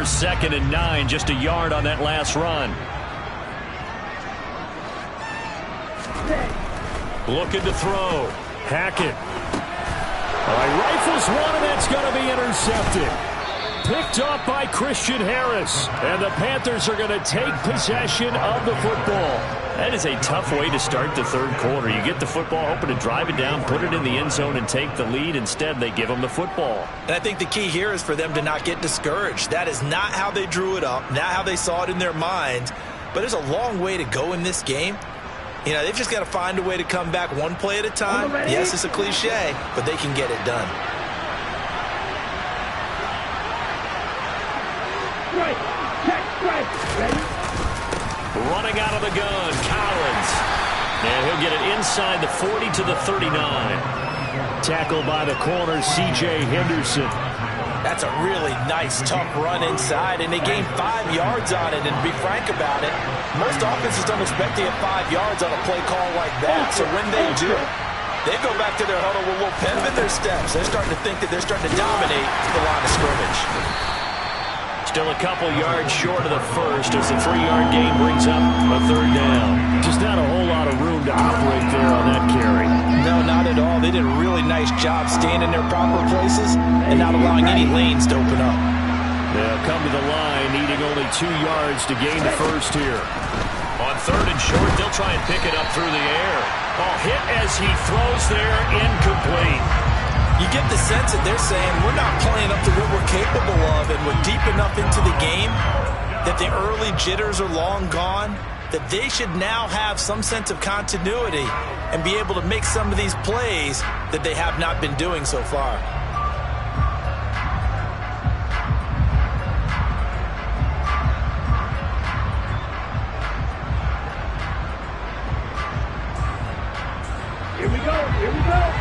Here's 2nd and 9, just a yard on that last run. Looking to throw. Hackett. All right, rifles one, and that's going to be intercepted. Picked off by Christian Harris. And the Panthers are going to take possession of the football. That is a tough way to start the third quarter. You get the football, hoping to drive it down, put it in the end zone, and take the lead. Instead, they give them the football. And I think the key here is for them to not get discouraged. That is not how they drew it up, not how they saw it in their minds. But there's a long way to go in this game. You know, they've just got to find a way to come back one play at a time. Yes, it's a cliche, but they can get it done. Right, check, right, ready? Running out of the gun, Collins. And he'll get it inside the 40 to the 39. Tackled by the corner, C.J. Henderson. That's a really nice, tough run inside, and they gained 5 yards on it. And to be frank about it, most offenses don't expect to get 5 yards on a play call like that. So when they do, they go back to their huddle with a little pep in their steps. They're starting to think that they're starting to dominate the line of scrimmage. Still a couple yards short of the first as the 3-yard gain brings up a 3rd down. Just not a whole lot of room to operate there on that carry. No, not at all. They did a really nice job staying in their proper places and not allowing any lanes to open up. They'll come to the line, needing only 2 yards to gain the first here. On 3rd and short, they'll try and pick it up through the air. Ball hit as he throws there, incomplete. You get the sense that they're saying we're not playing up to what we're capable of, and we're deep enough into the game that the early jitters are long gone, that they should now have some sense of continuity and be able to make some of these plays that they have not been doing so far. Here we go, here we go.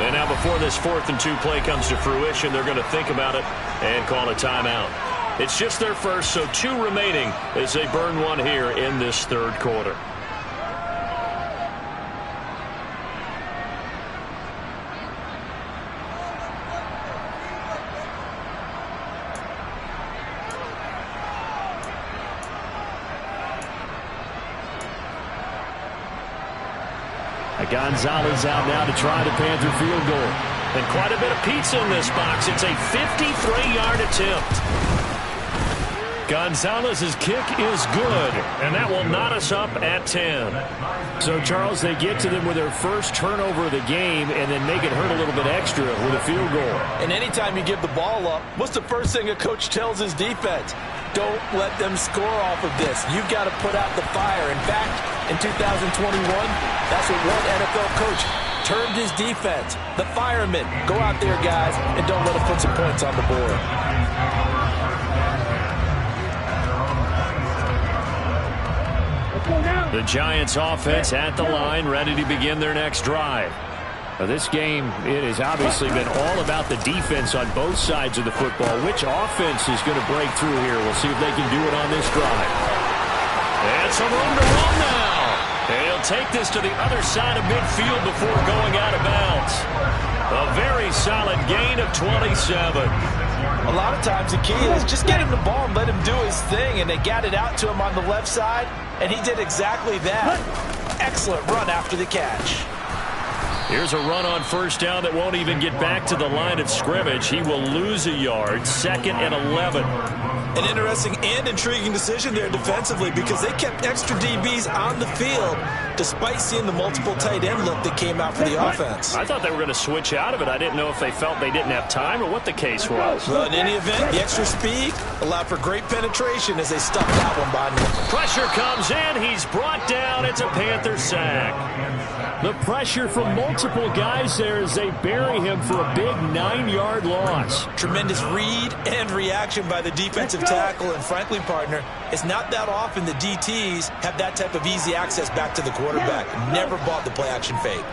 And now before this 4th and 2 play comes to fruition, they're going to think about it and call a timeout. It's just their first, so 2 remaining as they burn one here in this 3rd quarter. Gonzalez out now to try the Panther field goal. And quite a bit of pizza in this box. It's a 53-yard attempt. Gonzalez's kick is good, and that will knot us up at 10. So, Charles, they get to them with their first turnover of the game and then make it hurt a little bit extra with a field goal. And anytime you give the ball up, what's the first thing a coach tells his defense? Don't let them score off of this. You've got to put out the fire. In fact, in 2021, that's what one NFL coach termed his defense. The firemen. Go out there, guys, and don't let them put some points on the board. The Giants offense at the line, ready to begin their next drive. Now, this game, it has obviously been all about the defense on both sides of the football. Which offense is going to break through here? We'll see if they can do it on this drive. And some room to run now. And he'll take this to the other side of midfield before going out of bounds. A very solid gain of 27. A lot of times the key is just get him the ball and let him do his thing, and they got it out to him on the left side, and he did exactly that. Excellent run after the catch. Here's a run on 1st down that won't even get back to the line of scrimmage. He will lose a yard, 2nd and 11. An interesting and intriguing decision there defensively because they kept extra DBs on the field despite seeing the multiple tight end look that came out for the offense. I thought they were going to switch out of it. I didn't know if they felt they didn't have time or what the case was. Well, in any event, the extra speed allowed for great penetration as they stuffed that one by him. Pressure comes in. He's brought down. It's a Panther sack. The pressure from multiple guys there as they bury him for a big 9-yard loss. Tremendous read and reaction by the defensive tackle, and frankly, partner, it's not that often the DTs have that type of easy access back to the quarterback. Never bought the play-action fake.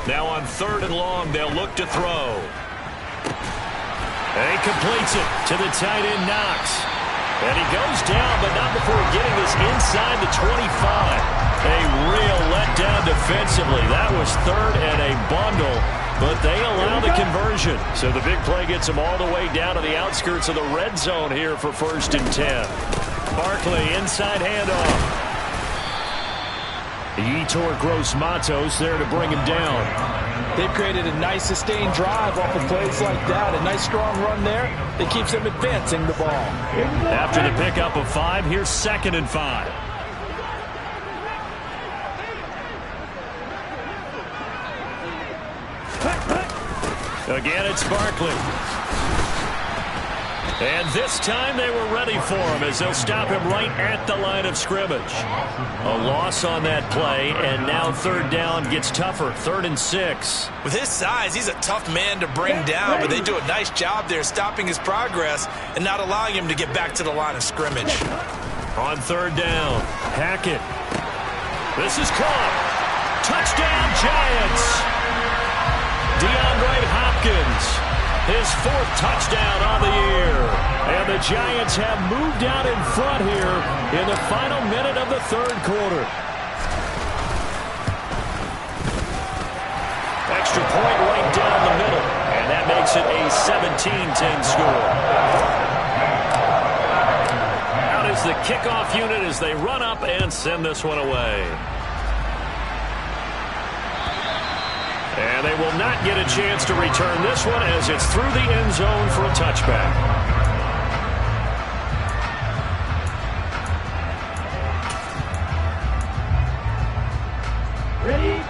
Now on 3rd and long, they'll look to throw. And he completes it to the tight end, Knox. And he goes down, but not before getting this inside the 25. A real letdown defensively. That was third and a bundle, but they allow the conversion. So the big play gets them all the way down to the outskirts of the red zone here for 1st and 10. Barkley, inside handoff. Yetur Gross-Matos there to bring him down. They've created a nice sustained drive off of plays like that. A nice strong run there that keeps them advancing the ball. After the pickup of 5, here's 2nd and 5. Again, it's Barkley. And this time they were ready for him as they'll stop him right at the line of scrimmage. A loss on that play, and now 3rd down gets tougher. 3rd and 6. With his size, he's a tough man to bring down, but they do a nice job there stopping his progress and not allowing him to get back to the line of scrimmage. On 3rd down, Hackett. This is caught. Touchdown, Giants. DeAndre Hopkins, his 4th touchdown on the year. And the Giants have moved out in front here in the final minute of the 3rd quarter. Extra point right down the middle, and that makes it a 17-10 score. Out is the kickoff unit as they run up and send this one away. And they will not get a chance to return this one as it's through the end zone for a touchback.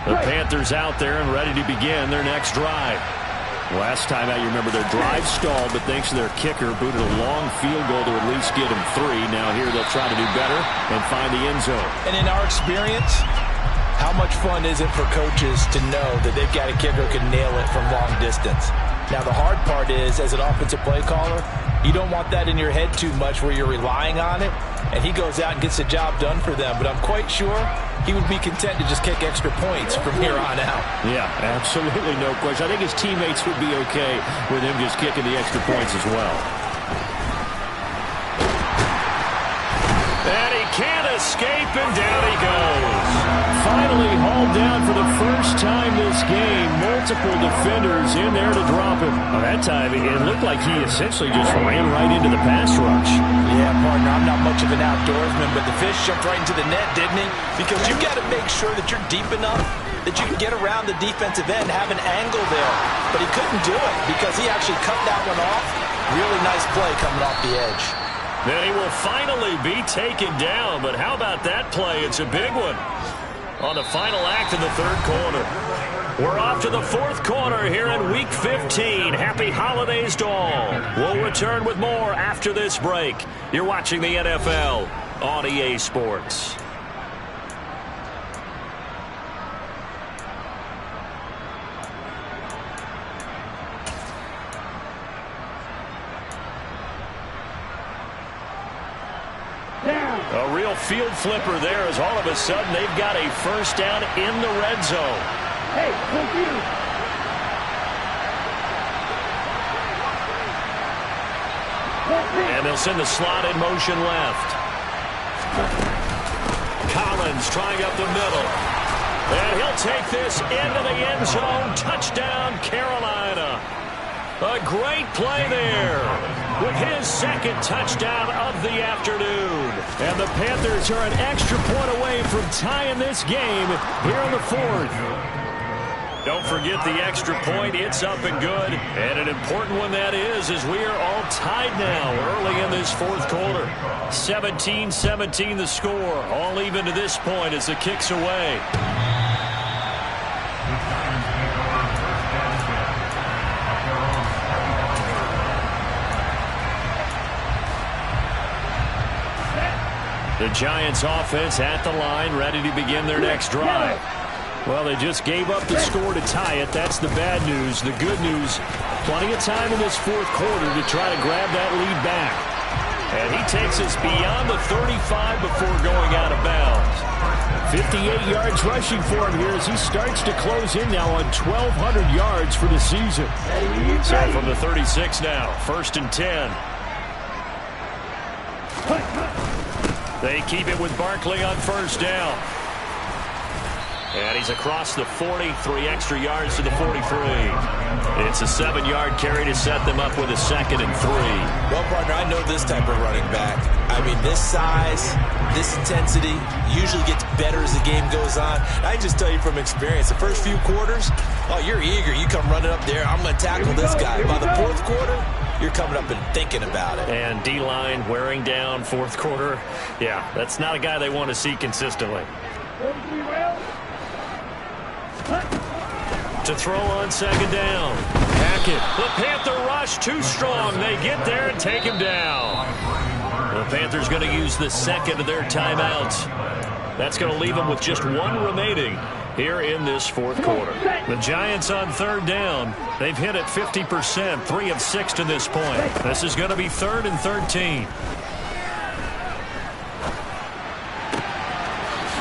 The Panthers out there and ready to begin their next drive. Last time out, you remember their drive stalled, but thanks to their kicker, booted a long field goal to at least get them 3. Now here they'll try to do better and find the end zone. And in our experience, how much fun is it for coaches to know that they've got a kicker who can nail it from long distance? Now, the hard part is, as an offensive play caller, you don't want that in your head too much where you're relying on it, and he goes out and gets the job done for them. But I'm quite sure he would be content to just kick extra points from here on out. Yeah, absolutely no question. I think his teammates would be okay with him just kicking the extra points as well. And he can't escape, and down he goes. Finally hauled down for the first time this game. Multiple defenders in there to drop him. Well, that time, it looked like he essentially just ran right into the pass rush. Yeah, partner, I'm not much of an outdoorsman, but the fish jumped right into the net, didn't he? Because you've got to make sure that you're deep enough that you can get around the defensive end, have an angle there. But he couldn't do it because he actually cut that one off. Really nice play coming off the edge. Then he will finally be taken down, but how about that play? It's a big one on the final act of the 3rd quarter. We're off to the 4th quarter here in Week 15. Happy holidays to all. We'll return with more after this break. You're watching the NFL on EA Sports. A real field flipper there as all of a sudden they've got a 1st down in the red zone. Hey, thank you. And they'll send the slot in motion left. Collins trying up the middle. And he'll take this into the end zone. Touchdown, Carolina. A great play there with his 2nd touchdown of the afternoon. And the Panthers are an extra point away from tying this game here in the 4th. Don't forget the extra point. It's up and good. And an important one that is, as we are all tied now early in this 4th quarter. 17-17 the score. All even to this point as the kick's away. The Giants offense at the line, ready to begin their next drive. Well, they just gave up the score to tie it. That's the bad news. The good news, plenty of time in this 4th quarter to try to grab that lead back. And he takes us beyond the 35 before going out of bounds. 58 yards rushing for him here as he starts to close in now on 1,200 yards for the season. So from the 36 now, 1st and 10. They keep it with Barkley on 1st down. And he's across the 40, 3 extra yards to the 43. It's a 7-yard carry to set them up with a 2nd and 3. Well, partner, I know this type of running back. I mean, this size, this intensity usually gets better as the game goes on. I can just tell you from experience, the first few quarters, oh, you're eager. You come running up there, I'm going to tackle this guy. By the 4th quarter, you're coming up and thinking about it. And D-line wearing down 4th quarter. Yeah, that's not a guy they want to see consistently. To throw on 2nd down. Hackett. The Panther rush too strong. They get there and take him down. The Panthers going to use the 2nd of their timeouts. That's going to leave them with just 1 remaining here in this 4th quarter. The Giants on 3rd down. They've hit it 50%, 3 of 6 to this point. This is going to be 3rd and 13.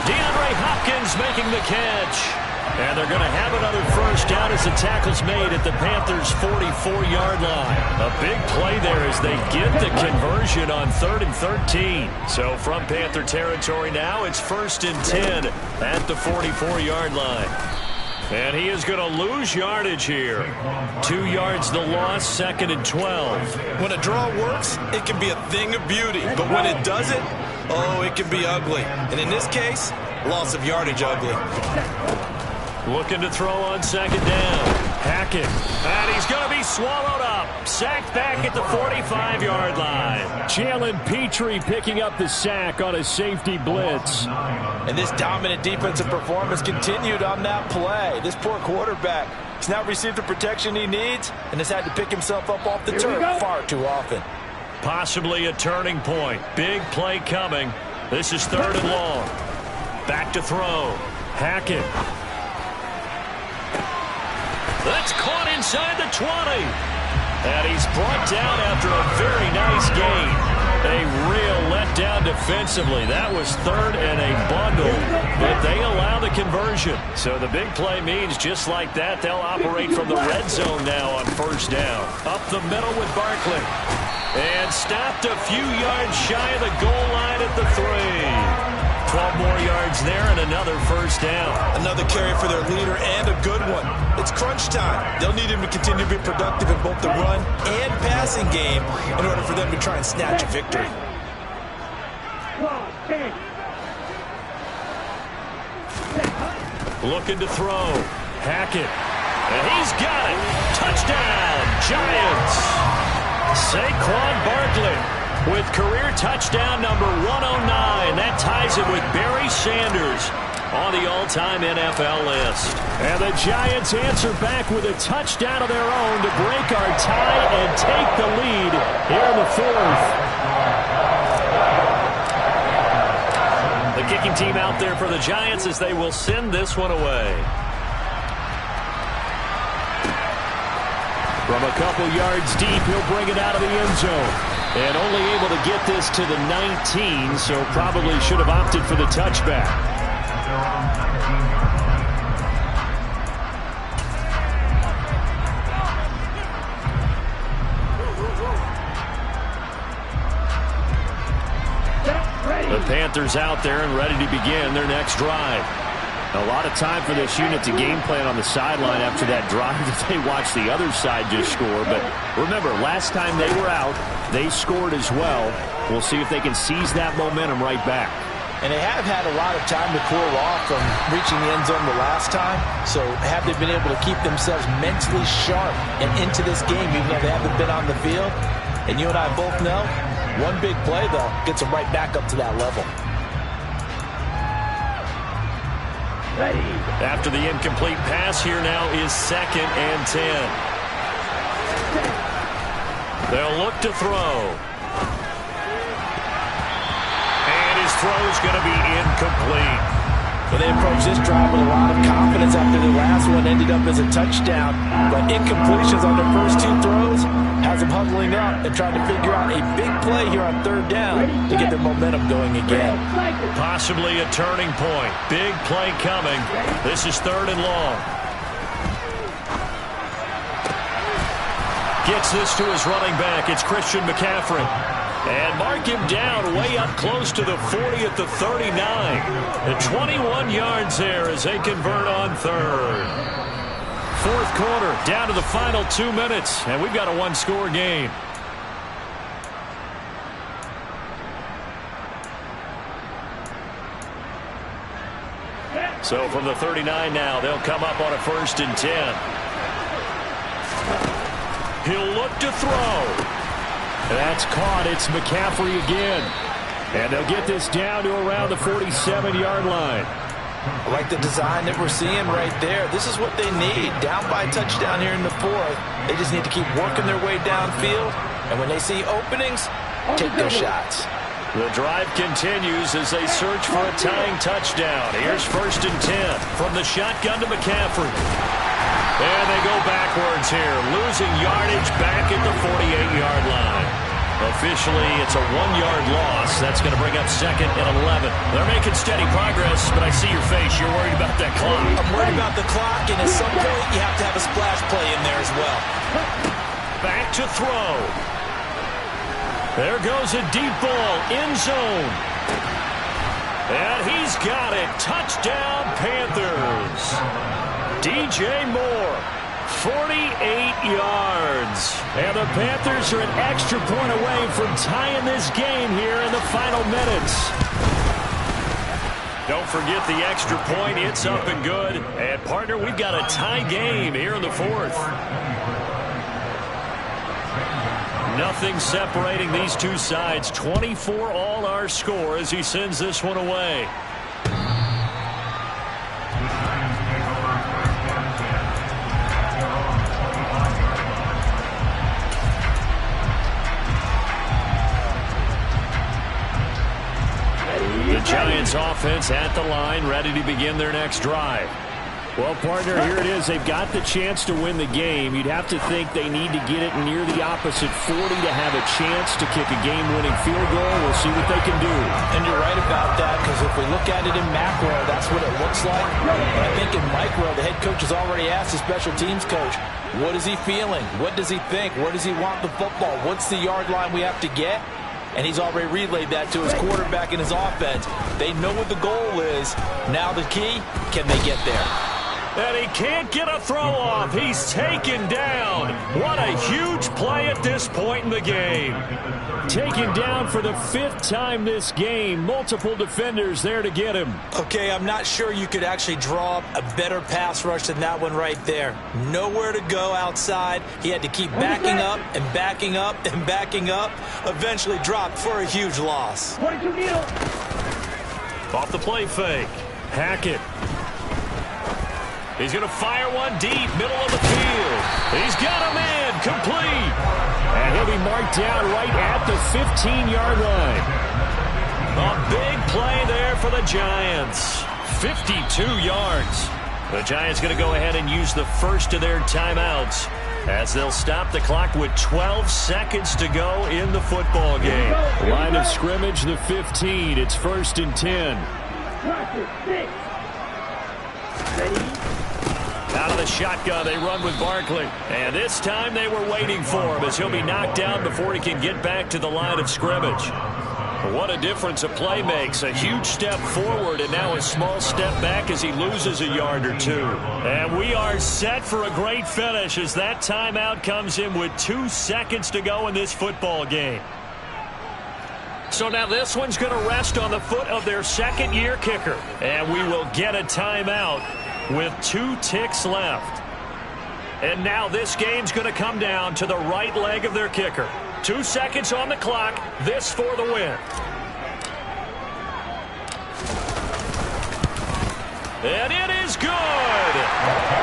DeAndre Hopkins making the catch. And they're going to have another first down as the tackle's made at the Panthers' 44-yard line. A big play there as they get the conversion on 3rd and 13. So from Panther territory now, it's 1st and 10 at the 44-yard line. And he is going to lose yardage here. 2 yards the loss, 2nd and 12. When a draw works, it can be a thing of beauty. But when it doesn't, oh, it can be ugly. And in this case, loss of yardage ugly. Looking to throw on 2nd down. Hackett. And he's going to be swallowed up. Sacked back at the 45-yard line. Jalen Petrie picking up the sack on a safety blitz. And this dominant defensive performance continued on that play. This poor quarterback has now received the protection he needs and has had to pick himself up off the turf far too often. Possibly a turning point. Big play coming. This is 3rd and long. Back to throw. Hackett. That's caught inside the 20. And he's brought down after a very nice gain. A real letdown defensively. That was 3rd and a bundle, but they allow the conversion. So the big play means just like that, they'll operate from the red zone now on 1st down. Up the middle with Barkley. And stopped a few yards shy of the goal line at the 3. 12 more yards there and another 1st down. Another carry for their leader and a good one. It's crunch time. They'll need him to continue to be productive in both the run and passing game in order for them to try and snatch a victory. Looking to throw. Hackett. And he's got it. Touchdown, Giants. Saquon Barkley with career touchdown number 109. That ties it with Barry Sanders on the all-time NFL list. And the Giants answer back with a touchdown of their own to break our tie and take the lead here in the 4th. The kicking team out there for the Giants as they will send this one away. From a couple yards deep, he'll bring it out of the end zone. And only able to get this to the 19, so probably should have opted for the touchback. The Panthers out there and ready to begin their next drive. A lot of time for this unit to game plan on the sideline after that drive that they watched the other side just score. But remember, last time they were out, they scored as well. We'll see if they can seize that momentum right back. And they have had a lot of time to cool off from reaching the end zone the last time. So have they been able to keep themselves mentally sharp and into this game even though they haven't been on the field? And you and I both know, one big play, though, gets them right back up to that level. Ready. After the incomplete pass, here now is 2nd and 10. They'll look to throw. And his throw is going to be incomplete. Well, they approached this drive with a lot of confidence after the last one ended up as a touchdown. But incompletions on their first 2 throws has them huddling up and trying to figure out a big play here on 3rd down to get their momentum going again. Possibly a turning point. Big play coming. This is 3rd and long. Gets this to his running back. It's Christian McCaffrey. And mark him down way up close to the 40 at the 39. And 21 yards there as they convert on third. Fourth quarter, down to the final 2 minutes, and we've got a one-score game. So from the 39 now, they'll come up on a 1st and 10. He'll look to throw. That's caught. It's McCaffrey again. And they'll get this down to around the 47-yard line. I like the design that we're seeing right there. This is what they need. Down by a touchdown here in the 4th. They just need to keep working their way downfield. And when they see openings, take their shots. The drive continues as they search for a tying touchdown. Here's 1st and 10 from the shotgun to McCaffrey. And they go backwards here, losing yardage back at the 48-yard line. Officially, it's a 1-yard loss. That's going to bring up 2nd and 11. They're making steady progress, but I see your face. You're worried about that clock. I'm worried about the clock, and at some point, you have to have a splash play in there as well. Back to throw. There goes a deep ball, end zone. And he's got it. Touchdown, Panthers. DJ Moore, 48 yards. And the Panthers are an extra point away from tying this game here in the final minutes. Don't forget the extra point. It's up and good. And, partner, we've got a tie game here in the 4th. Nothing separating these two sides. 24 all our score as he sends this one away. The Giants offense at the line, ready to begin their next drive. Well, partner, here it is. They've got the chance to win the game. You'd have to think they need to get it near the opposite 40 to have a chance to kick a game-winning field goal. We'll see what they can do. And you're right about that, because if we look at it in macro, that's what it looks like. But I think in micro, the head coach has already asked the special teams coach, what is he feeling? What does he think? Where does he want the football? What's the yard line we have to get? And he's already relayed that to his quarterback and his offense. They know what the goal is. Now the key, can they get there? And he can't get a throw off. He's taken down. What a huge play at this point in the game. Taken down for the 5th time this game. Multiple defenders there to get him. Okay, I'm not sure you could actually draw up a better pass rush than that one right there. Nowhere to go outside. He had to keep backing up and backing up and backing up. Eventually dropped for a huge loss. Off the play fake. Hackett. He's going to fire one deep, middle of the field. He's got a man, complete. And he'll be marked down right at the 15-yard line. A big play there for the Giants. 52 yards. The Giants going to go ahead and use the first of their timeouts as they'll stop the clock with 12 seconds to go in the football game. Line of scrimmage, the 15. It's 1st and 10. Out of the shotgun, they run with Barkley. And this time they were waiting for him as he'll be knocked down before he can get back to the line of scrimmage. What a difference a play makes. A huge step forward and now a small step back as he loses a yard or two. And we are set for a great finish as that timeout comes in with 2 seconds to go in this football game. So now this one's going to rest on the foot of their second-year kicker. And we will get a timeout with 2 ticks left. And now this game's going to come down to the right leg of their kicker. 2 seconds on the clock. This for the win. And it is good.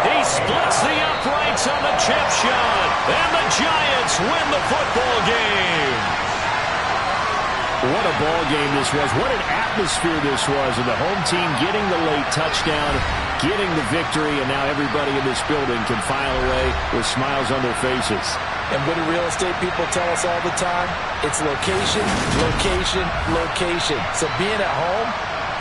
He splits the uprights on the chip shot. And the Giants win the football game. What a ball game this was. What an atmosphere this was. And the home team getting the late touchdown, getting the victory, and now everybody in this building can file away with smiles on their faces. And what do real estate people tell us all the time? It's location, location, location. So being at home,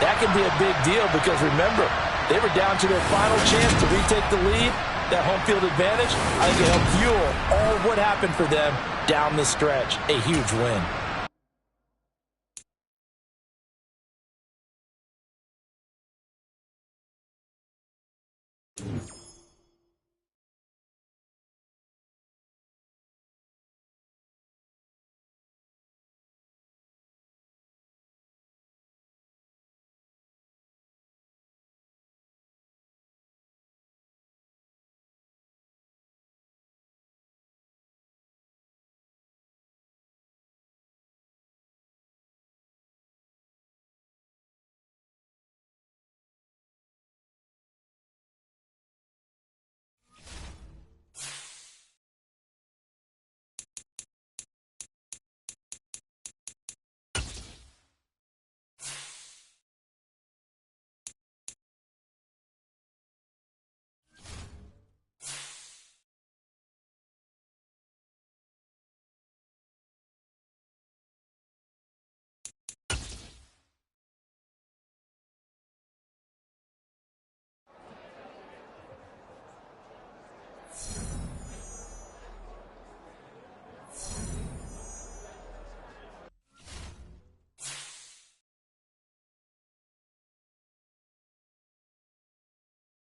that can be a big deal because remember, they were down to their final chance to retake the lead. That home field advantage, I think it helped fuel all of what happened for them down the stretch. A huge win. go.